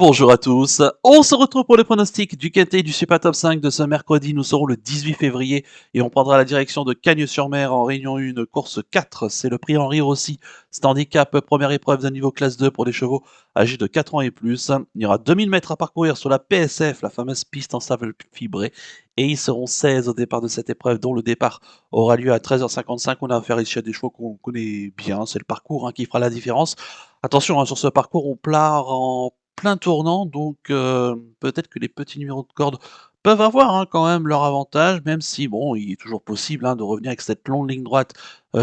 Bonjour à tous, on se retrouve pour le pronostic du quintet du Super Top 5 de ce mercredi. Nous serons le 18 février et on prendra la direction de Cagnes-sur-Mer en Réunion 1, course 4. C'est le prix Henri Rossi. C'est handicap, première épreuve d'un niveau classe 2 pour les chevaux âgés de 4 ans et plus. Il y aura 2000 mètres à parcourir sur la PSF, la fameuse piste en sable fibré. Et ils seront 16 au départ de cette épreuve, dont le départ aura lieu à 13h55. On a affaire ici à des chevaux qu'on connaît bien. C'est le parcours qui fera la différence. Attention, sur ce parcours, on part en plein tournant, donc peut-être que les petits numéros de corde peuvent avoir, quand même leur avantage, même si bon, il est toujours possible, de revenir avec cette longue ligne droite,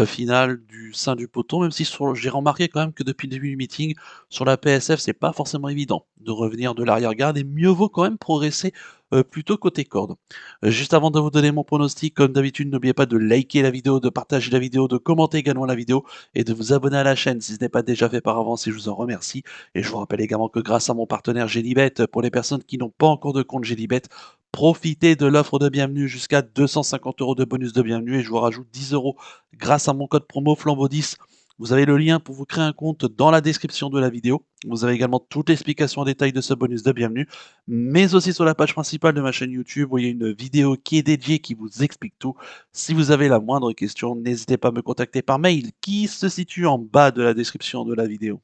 finale du sein du peloton, même si j'ai remarqué quand même que depuis le début du meeting, sur la PSF, c'est pas forcément évident de revenir de l'arrière-garde et mieux vaut quand même progresser, plutôt côté corde. Juste avant de vous donner mon pronostic, comme d'habitude, n'oubliez pas de liker la vidéo, de partager la vidéo, de commenter également la vidéo et de vous abonner à la chaîne si ce n'est pas déjà fait par avance et je vous en remercie. Et je vous rappelle également que grâce à mon partenaire Gélibet, pour les personnes qui n'ont pas encore de compte Gélibet, profitez de l'offre de bienvenue jusqu'à 250 € de bonus de bienvenue et je vous rajoute 10 € grâce à mon code promo Flambeau10. Vous avez le lien pour vous créer un compte dans la description de la vidéo. Vous avez également toute l'explication en détail de ce bonus de bienvenue, mais aussi sur la page principale de ma chaîne YouTube où il y a une vidéo qui est dédiée qui vous explique tout. Si vous avez la moindre question, n'hésitez pas à me contacter par mail qui se situe en bas de la description de la vidéo.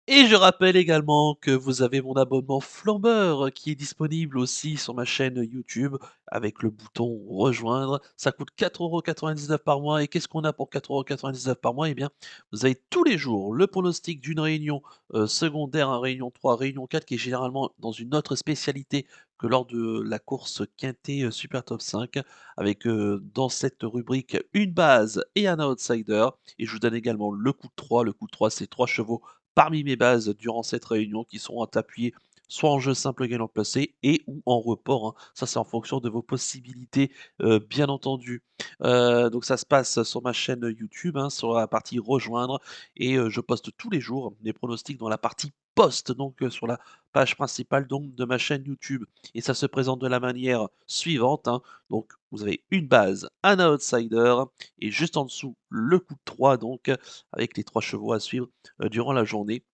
Et je rappelle également que vous avez mon abonnement flambeur qui est disponible aussi sur ma chaîne YouTube avec le bouton rejoindre. Ça coûte 4,99 € par mois. Et qu'est-ce qu'on a pour 4,99 € par mois? Eh bien, vous avez tous les jours le pronostic d'une réunion secondaire à réunion 3, réunion 4, qui est généralement dans une autre spécialité que lors de la course quintée Super Top 5, avec dans cette rubrique une base et un outsider. Et je vous donne également le coup de 3. Le coup de 3, c'est 3 chevaux parmi mes bases durant cette réunion qui seront appuyées soit en jeu simple gagnant placé et ou en report, Ça, c'est en fonction de vos possibilités, bien entendu. Donc ça se passe sur ma chaîne YouTube, sur la partie rejoindre et je poste tous les jours mes pronostics dans la partie post, donc sur la page principale donc de ma chaîne YouTube et ça se présente de la manière suivante, Donc vous avez une base, un outsider et juste en dessous le coup de 3 donc avec les 3 chevaux à suivre durant la journée.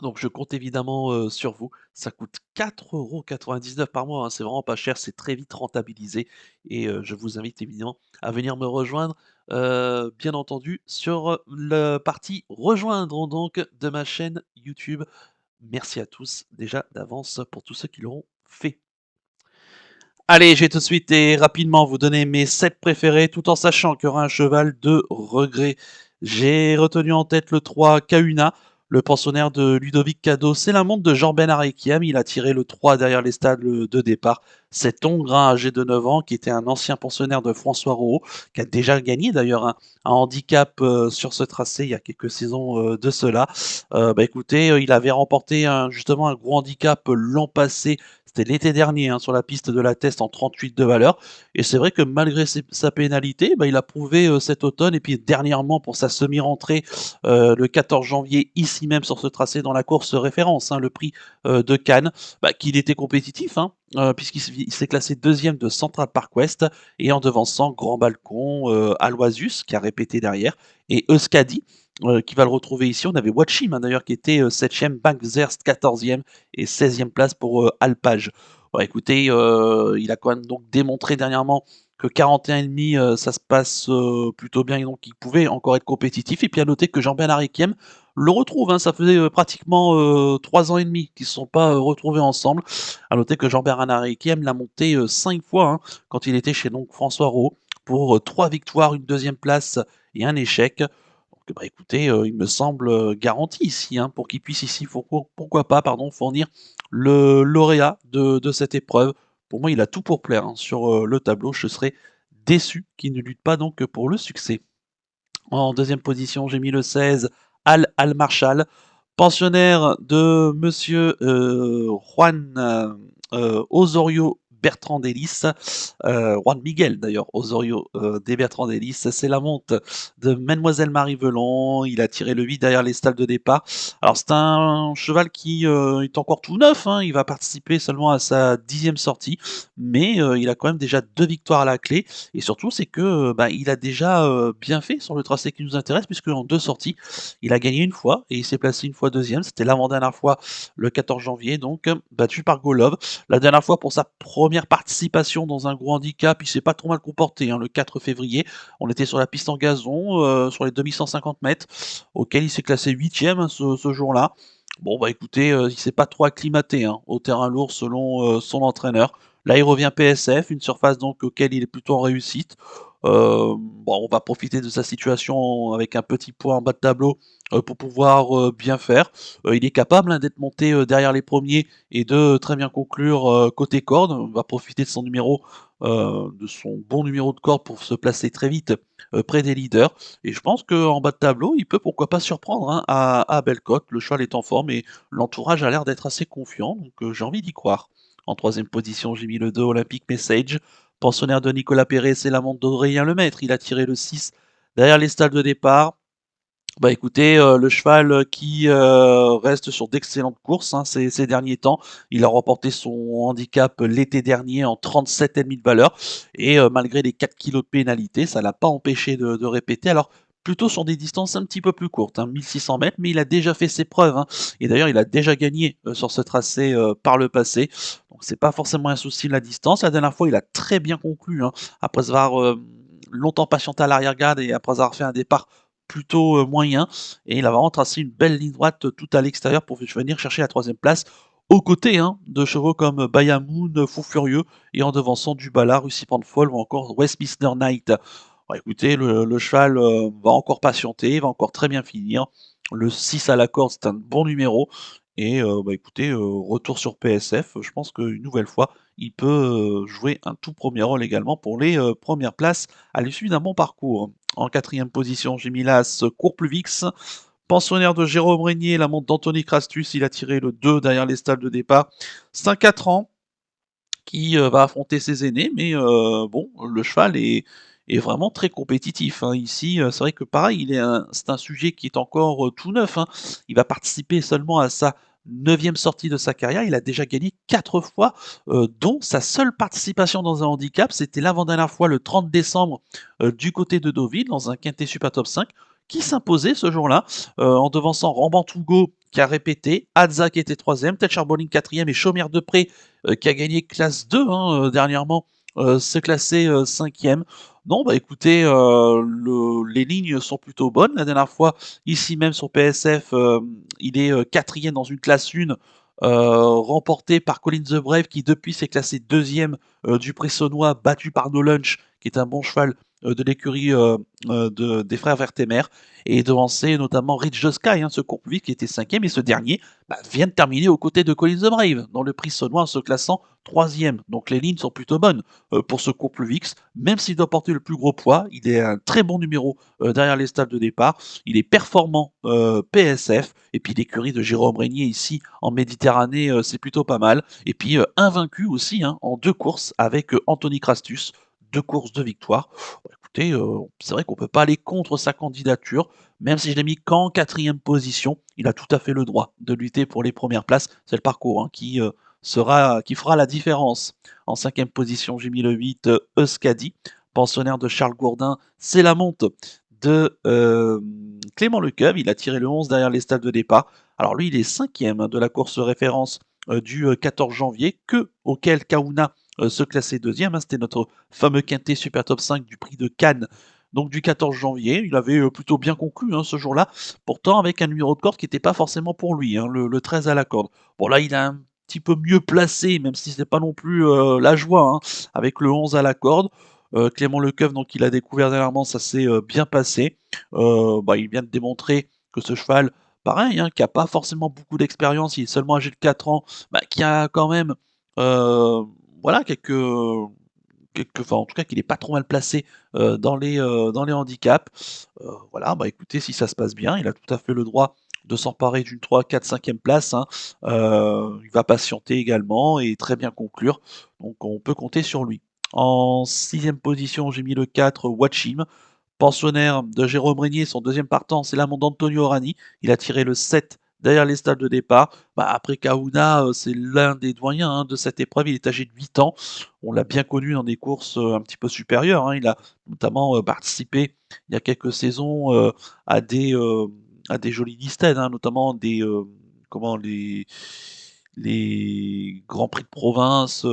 Donc je compte évidemment, sur vous. Ça coûte 4,99 € par mois, c'est vraiment pas cher, c'est très vite rentabilisé et je vous invite évidemment à venir me rejoindre, bien entendu sur, le partie rejoindre donc de ma chaîne YouTube. Merci à tous déjà d'avance pour tous ceux qui l'auront fait. Allez, je vais tout de suite et rapidement vous donner mes 7 préférés, tout en sachant qu'il y aura un cheval de regret. J'ai retenu en tête le 3 Kahuna, le pensionnaire de Ludovic Cadot. C'est la montre de Jean-Ben Arequiam. Il a tiré le 3 derrière les stades de départ. Cet Hongre âgé de 9 ans, qui était un ancien pensionnaire de François Roux, qui a déjà gagné d'ailleurs un handicap sur ce tracé il y a quelques saisons de cela. Écoutez, il avait remporté justement un gros handicap l'an passé, c'était l'été dernier, sur la piste de la Teste en 38 de valeur. Et c'est vrai que malgré sa pénalité, il a prouvé cet automne et puis dernièrement pour sa semi-rentrée le 14 janvier ici même sur ce tracé dans la course référence, le prix de Cannes, qu'il était compétitif, puisqu'il s'est classé deuxième de Central Park West et en devançant Grand Balcon, Aloisius qui a répété derrière et Euskadi qui va le retrouver ici. On avait Watchim d'ailleurs qui était 7e, Bankzerst 14e et 16e place pour Alpage. Écoutez, il a quand même donc démontré dernièrement que 41,5 ça se passe plutôt bien et donc il pouvait encore être compétitif. Et puis à noter que Jean-Bernard Requiem le retrouve, ça faisait pratiquement 3 ans et demi qu'ils ne se sont pas retrouvés ensemble. À noter que Jean-Bernard Requiem l'a monté 5 fois quand il était chez donc François Roux pour 3 victoires, une deuxième place et un échec. Donc, écoutez, il me semble garanti ici, pour qu'il puisse ici, pourquoi pas, pardon, fournir le lauréat de cette épreuve. Pour moi, il a tout pour plaire sur le tableau. Je serais déçu qu'il ne lutte pas donc pour le succès. En deuxième position, j'ai mis le 16, Al Marshall, pensionnaire de monsieur Juan Osorio Bertrand Delis, Juan Miguel d'ailleurs, Osorio, des Bertrand Delis. C'est la monte de Mademoiselle Marie Velon. Il a tiré le 8 derrière les stalles de départ. Alors c'est un cheval qui est encore tout neuf, hein. Il va participer seulement à sa 10e sortie, mais il a quand même déjà 2 victoires à la clé. Et surtout, c'est que bah, il a déjà bien fait sur le tracé qui nous intéresse, puisque en 2 sorties, il a gagné une fois et il s'est placé une fois deuxième. C'était l'avant-dernière fois le 14 janvier, donc battu par Golov. La dernière fois, pour sa première participation dans un gros handicap, il s'est pas trop mal comporté, hein, le 4 février. On était sur la piste en gazon, sur les 2150 mètres, auquel il s'est classé 8e, hein, ce jour-là. Bon, bah écoutez, il s'est pas trop acclimaté, hein, au terrain lourd selon son entraîneur. Là, il revient PSF, une surface donc auquel il est plutôt en réussite. Bon, on va profiter de sa situation avec un petit point en bas de tableau pour pouvoir bien faire. Il est capable, hein, d'être monté derrière les premiers et de très bien conclure côté corde. On va profiter de son bon numéro de corde pour se placer très vite près des leaders. Et je pense qu'en bas de tableau, il peut pourquoi pas surprendre, hein, à Bellecote. Le cheval est en forme et l'entourage a l'air d'être assez confiant, donc j'ai envie d'y croire. En troisième position, j'ai mis le 2 Olympic Message. Pensionnaire de Nicolas Perret, c'est la montre d'Aurélien Lemaître. Il a tiré le 6 derrière les stalles de départ. Bah écoutez, le cheval qui reste sur d'excellentes courses, hein, ces derniers temps. Il a remporté son handicap l'été dernier en 37,5 de valeur. Et malgré les 4 kilos de pénalité, ça l'a pas empêché de répéter. Alors, plutôt sur des distances un petit peu plus courtes, hein, 1600 mètres, mais il a déjà fait ses preuves, hein. Et d'ailleurs, il a déjà gagné sur ce tracé par le passé. Donc, c'est pas forcément un souci la distance. La dernière fois, il a très bien conclu, hein, après avoir longtemps patienté à l'arrière-garde et après avoir fait un départ plutôt moyen. Et il a vraiment tracé une belle ligne droite tout à l'extérieur pour venir chercher la troisième place, aux côtés, hein, de chevaux comme Bayamoun, Fou Furieux, et en devançant Dubala, Russie Folle ou encore Westminster Knight. Bon, écoutez, le cheval va encore patienter, va encore très bien finir. Le 6 à la corde, c'est un bon numéro. Et bah, écoutez, retour sur PSF, je pense qu'une nouvelle fois, il peut jouer un tout premier rôle également pour les premières places à l'issue d'un bon parcours. En quatrième position, j'ai mis l'As Courpluvix. Pensionnaire de Jérôme Régnier, la montre d'Anthony Crastus, il a tiré le 2 derrière les stalles de départ. 5-4 ans, qui va affronter ses aînés, mais bon, le cheval est vraiment très compétitif, hein. Ici, c'est vrai que pareil, c'est un sujet qui est encore tout neuf, hein. Il va participer seulement à sa 9e sortie de sa carrière. Il a déjà gagné 4 fois, dont sa seule participation dans un handicap. C'était l'avant-dernière fois, le 30 décembre, du côté de Deauville, dans un quintet Super Top 5, qui s'imposait ce jour-là, en devançant Ramban-Tougo, qui a répété, Hadza qui était 3e, Ted Charbonning 4e et Chaumière de Pré qui a gagné classe 2, hein, dernièrement, s'est classé 5e. Non, bah écoutez, les lignes sont plutôt bonnes. La dernière fois, ici même sur PSF, il est 4e dans une classe 1, remporté par Colin The Brave, qui depuis s'est classé 2e du prix Saunois, battu par No Lunch, qui est un bon cheval de l'écurie des frères Vertemer, et devancé notamment Rich the Sky, hein, ce Courpeville qui était 5e, et ce dernier vient de terminer aux côtés de Colin the Brave, dans le prix Saunois en se classant 3e. Donc les lignes sont plutôt bonnes pour ce Courpluvix, même s'il doit porter le plus gros poids, il est un très bon numéro derrière les stades de départ, il est performant PSF, et puis l'écurie de Jérôme Régnier ici en Méditerranée, c'est plutôt pas mal, et puis invaincu aussi, hein, en 2 courses avec Anthony Crastus, 2 courses de victoire. Bon, écoutez, c'est vrai qu'on peut pas aller contre sa candidature, même si je l'ai mis qu'en 4e position, il a tout à fait le droit de lutter pour les premières places. C'est le parcours, hein, qui fera la différence. En 5e position, j'ai mis le 8 Euskadi, pensionnaire de Charles Gourdin. C'est la monte de Clément Lecoeuvre. Il a tiré le 11 derrière les stades de départ. Alors lui, il est 5e, hein, de la course référence du 14 janvier, auquel Kauna se classait 2e. Hein, c'était notre fameux quintet Super Top 5 du prix de Cannes, donc du 14 janvier. Il avait plutôt bien conclu, hein, ce jour-là, pourtant avec un numéro de corde qui n'était pas forcément pour lui, hein, le 13 à la corde. Bon là, il a un petit peu mieux placé, même si ce n'est pas non plus la joie, hein, avec le 11 à la corde. Clément Lecoeuvre, donc il a découvert dernièrement, ça s'est bien passé. Il vient de démontrer que ce cheval, pareil, hein, qui n'a pas forcément beaucoup d'expérience, il est seulement âgé de 4 ans, qui a quand même voilà, enfin, en tout cas, qu'il est pas trop mal placé dans les handicaps. Voilà, bah écoutez, si ça se passe bien, il a tout à fait le droit de s'emparer d'une 3, 4, 5e place, hein. Il va patienter également et très bien conclure, donc on peut compter sur lui. En 6e position, j'ai mis le 4 Watchim. Pensionnaire de Jérôme Régnier, son deuxième partant, c'est l'amant d'Antonio Orani. Il a tiré le 7 derrière les stades de départ. Bah, après Kahuna, c'est l'un des doyens hein, de cette épreuve. Il est âgé de 8 ans. On l'a bien connu dans des courses un petit peu supérieures, hein. Il a notamment participé il y a quelques saisons à à des jolies listed, hein, notamment comment, les Grands Prix de province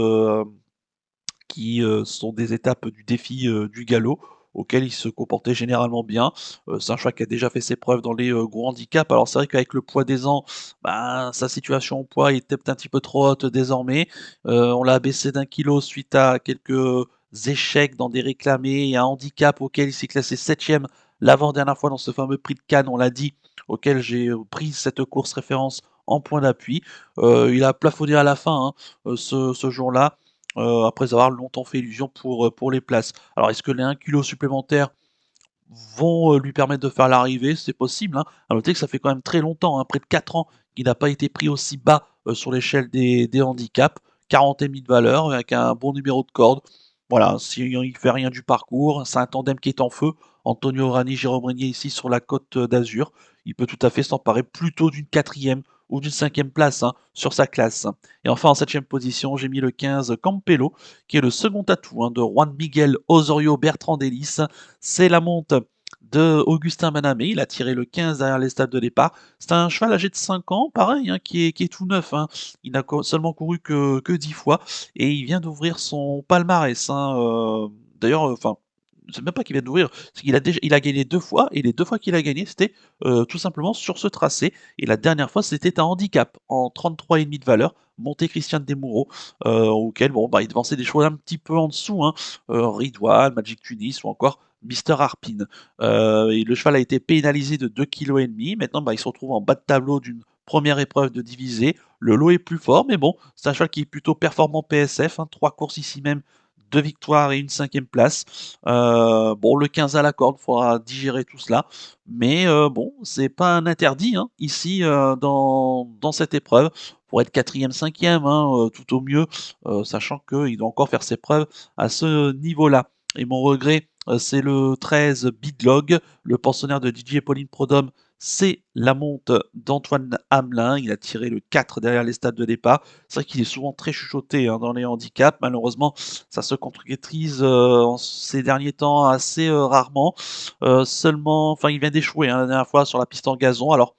qui sont des étapes du défi du galop, auquel il se comportait généralement bien. C'est un cheval qui a déjà fait ses preuves dans les gros handicaps. Alors c'est vrai qu'avec le poids des ans, ben, sa situation au poids était peut-être un petit peu trop haute désormais. On l'a abaissé d'1 kilo suite à quelques échecs dans des réclamés et un handicap auquel il s'est classé 7e l'avant-dernière fois dans ce fameux prix de Cannes, on l'a dit, auquel j'ai pris cette course référence en point d'appui. Il a plafonné à la fin, hein, ce jour-là après avoir longtemps fait illusion pour les places. Alors est-ce que les 1 kilo supplémentaires vont, lui permettre de faire l'arrivée? C'est possible, hein. À noter que ça fait quand même très longtemps, hein, près de 4 ans qu'il n'a pas été pris aussi bas, sur l'échelle des handicaps. 40 et demi de valeur avec un bon numéro de corde. Voilà, s'il ne fait rien du parcours, c'est un tandem qui est en feu. Antonio Rani, Jérôme Régnier ici sur la Côte d'Azur. Il peut tout à fait s'emparer plutôt d'une 4e ou d'une 5e place, hein, sur sa classe. Et enfin en 7e position, j'ai mis le 15 Campello, qui est le second atout, hein, de Juan Miguel Osorio Bertrand Delis. C'est la monte de Augustin Manamé. Il a tiré le 15 derrière les stades de départ. C'est un cheval âgé de 5 ans, pareil, hein, qui est tout neuf, hein. Il n'a seulement couru que 10 fois et il vient d'ouvrir son palmarès, hein. D'ailleurs, enfin, c'est même pas qu'il vient d'ouvrir, c'est qu'il a déjà, il a gagné 2 fois et les 2 fois qu'il a gagné, c'était tout simplement sur ce tracé. Et la dernière fois, c'était un handicap en 33,5 de valeur, monté Christian Desmoureaux, auquel bon, bah, il devançait des choses un petit peu en dessous, hein, Ridwan, Magic Tunis ou encore Mister Harpin. Et le cheval a été pénalisé de 2,5 kg. Maintenant, bah, il se retrouve en bas de tableau d'une première épreuve de divisé. Le lot est plus fort, mais bon, c'est un cheval qui est plutôt performant PSF. Hein, 3 courses ici même, 2 victoires et une 5e place. Bon, le 15 à la corde, il faudra digérer tout cela. Mais bon, c'est pas un interdit hein, ici dans cette épreuve. Pour être 4e, 5e, hein, tout au mieux, sachant qu'il doit encore faire ses preuves à ce niveau-là. Et mon regret, c'est le 13 Bidlog, le pensionnaire de Didier Pauline Prodhomme. C'est la monte d'Antoine Hamelin. Il a tiré le 4 derrière les stades de départ. C'est vrai qu'il est souvent très chuchoté hein, dans les handicaps. Malheureusement, ça se concrétise en ces derniers temps assez rarement. Seulement, enfin, il vient d'échouer hein, la dernière fois sur la piste en gazon. Alors,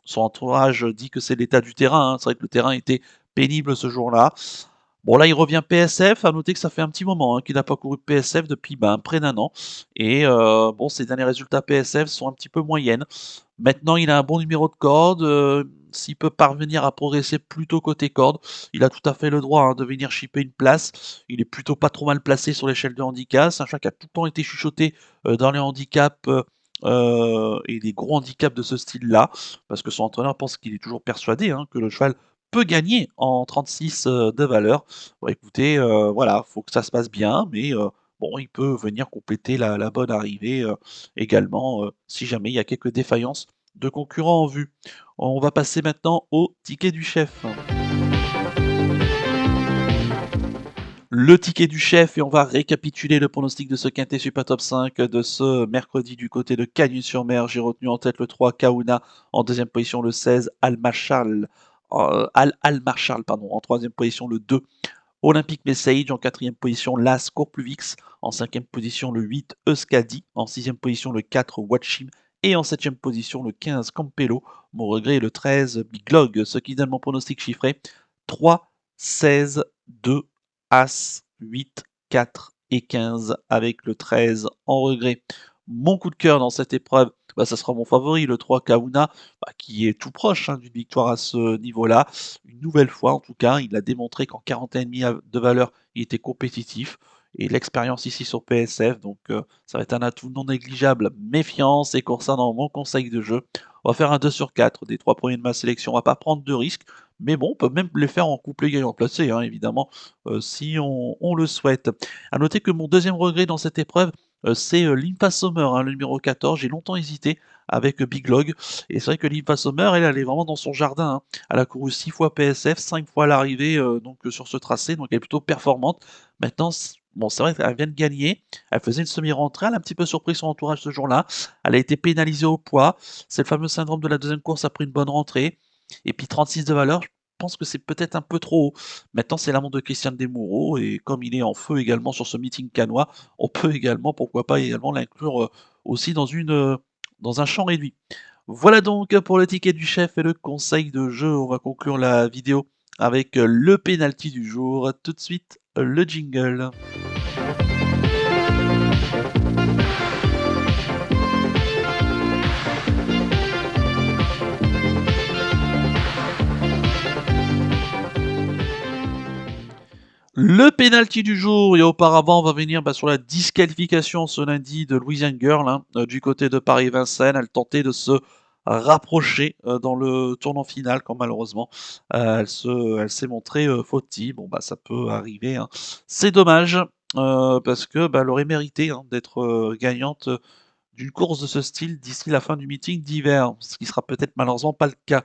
son entourage dit que c'est l'état du terrain. Hein. C'est vrai que le terrain était pénible ce jour-là. Bon là, il revient PSF, à noter que ça fait un petit moment, hein, qu'il n'a pas couru PSF depuis, ben, près d'un an et bon, ses derniers résultats PSF sont un petit peu moyennes. Maintenant, il a un bon numéro de corde, s'il peut parvenir à progresser plutôt côté corde, il a tout à fait le droit, hein, de venir chipper une place. Il est plutôt pas trop mal placé sur l'échelle de handicap. C'est un cheval qui a tout le temps été chuchoté, dans les handicaps, et les gros handicaps de ce style-là, parce que son entraîneur pense qu'il est toujours persuadé, hein, que le cheval peut gagner en 36 de valeur. Bon écoutez, voilà, faut que ça se passe bien, mais bon, il peut venir compléter la bonne arrivée également si jamais il y a quelques défaillances de concurrents en vue. On va passer maintenant au ticket du chef. Le ticket du chef et on va récapituler le pronostic de ce quintet Super Top 5 de ce mercredi du côté de Cagnes-sur-Mer. J'ai retenu en tête le 3 Kauna, en deuxième position le 16 Al Marshal, pardon, en troisième position le 2 Olympique Message, en quatrième position l'As Corpluvix, en cinquième position le 8 Euskadi, en sixième position le 4 Watchim et en septième position le 15 Campello. Mon regret est le 13 Big Log, ce qui donne mon pronostic chiffré 3, 16, 2, As, 8, 4 et 15 avec le 13 en regret. Mon coup de cœur dans cette épreuve, bah, ça sera mon favori, le 3 Kauna, bah, qui est tout proche hein, d'une victoire à ce niveau-là. Une nouvelle fois, en tout cas, il a démontré qu'en 41,5 de valeur, il était compétitif. Et l'expérience ici sur PSF, donc ça va être un atout non négligeable. Méfiance et concernant mon conseil de jeu, on va faire un 2 sur 4 des 3 premiers de ma sélection. On va pas prendre de risques, mais bon, on peut même les faire en couplet gagnant placé, hein, évidemment, si on le souhaite. À noter que mon deuxième regret dans cette épreuve, c'est, Limpa Sommer, hein, le numéro 14. J'ai longtemps hésité avec, Big Log et c'est vrai que Limpa Sommer, elle est vraiment dans son jardin, hein. Elle a couru 6 fois PSF, 5 fois à l'arrivée, sur ce tracé, donc elle est plutôt performante. Maintenant bon, c'est vrai qu'elle vient de gagner, elle faisait une semi-rentrée, elle a un petit peu surpris son entourage ce jour-là. Elle a été pénalisée au poids, c'est le fameux syndrome de la deuxième course après une bonne rentrée et puis 36 de valeur, je pense que c'est peut-être un peu trop haut. Maintenant, c'est la montre de Christian Desmoureaux et comme il est en feu également sur ce meeting cannois, on peut également, pourquoi pas également l'inclure, aussi dans un champ réduit. Voilà donc pour le ticket du chef et le conseil de jeu. On va conclure la vidéo avec, le penalty du jour. Tout de suite, le jingle. Le penalty du jour et auparavant, on va venir, sur la disqualification ce lundi de Louisiane Girl, hein, du côté de Paris-Vincennes. Elle tentait de se rapprocher, dans le tournant final quand malheureusement, elle s'est montrée, fautive. Bon, ça peut arriver, hein. C'est dommage, parce que, elle aurait mérité, hein, d'être, gagnante, d'une course de ce style d'ici la fin du meeting d'hiver, ce qui sera peut-être malheureusement pas le cas,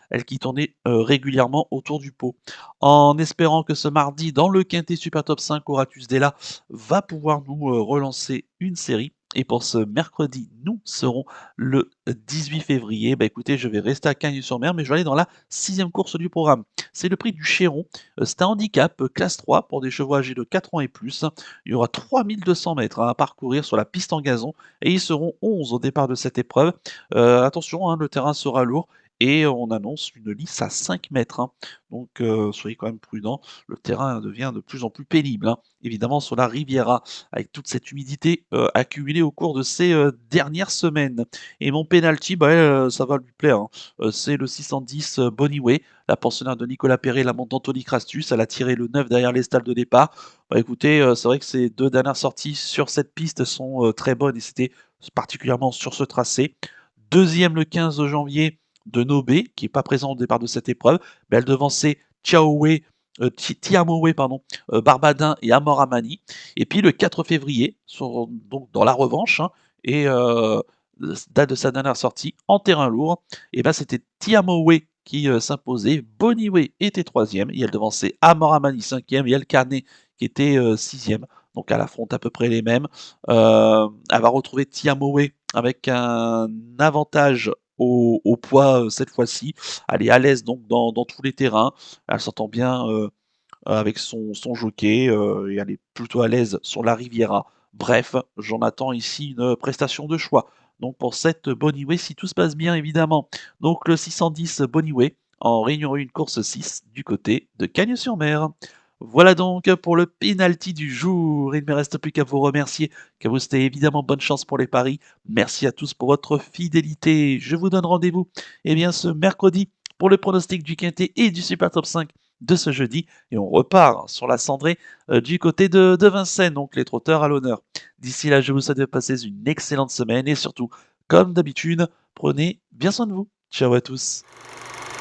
elle qui tournait, régulièrement autour du pot. En espérant que ce mardi, dans le quintet Super Top 5, Horatus Della va pouvoir nous, relancer une série et pour ce mercredi, nous serons le 18 février. Écoutez, je vais rester à Cagnes-sur-Mer, mais je vais aller dans la 6e course du programme. C'est le prix du Chéron, c'est un handicap, classe 3 pour des chevaux âgés de 4 ans et plus. Il y aura 3200 mètres, hein, à parcourir sur la piste en gazon et ils seront 11 au départ de cette épreuve. Attention, hein, le terrain sera lourd et on annonce une lisse à 5 mètres, hein. Donc soyez quand même prudents, le terrain devient de plus en plus pénible, hein. Évidemment sur la Riviera, avec toute cette humidité, accumulée au cours de ces, dernières semaines. Et mon penalty, ça va lui plaire, hein. C'est le 610, Bonnie Way, la pensionnaire de Nicolas Perret, l'amante d'Anthony Crastus. Elle a tiré le 9 derrière les stalles de départ. Écoutez, c'est vrai que ces 2 dernières sorties sur cette piste sont, très bonnes et c'était particulièrement sur ce tracé. Deuxième le 15 janvier de Nobé, qui est pas présent au départ de cette épreuve, mais elle devançait Tiamoé pardon, Barbadin et Amor Amani. Et puis le 4 février, donc dans la revanche, hein, et date de sa dernière sortie en terrain lourd, et c'était Tiamoé qui, s'imposait, Boniway était troisième et elle devançait Amor Amani 5e et El Carnet qui était 6e. Donc elle affronte à peu près les mêmes. Elle va retrouver Tiamoé avec un avantage au poids cette fois-ci. Elle est à l'aise donc dans tous les terrains. Elle s'entend bien avec son jockey et elle est plutôt à l'aise sur la Riviera. Bref, j'en attends ici une prestation de choix. Donc pour cette Boniway, si tout se passe bien évidemment. Donc le 610 Boniway en Réunion 1 course 6 du côté de Cagnes-sur-Mer. Voilà donc pour le penalty du jour. Il ne me reste plus qu'à vous remercier, qu'à vous souhaiter évidemment bonne chance pour les paris. Merci à tous pour votre fidélité. Je vous donne rendez-vous ce mercredi pour le pronostic du Quintet et du Super Top 5 de ce jeudi. Et on repart sur la cendrée du côté de Vincennes, donc les trotteurs à l'honneur. D'ici là, je vous souhaite de passer une excellente semaine et surtout, comme d'habitude, prenez bien soin de vous. Ciao à tous.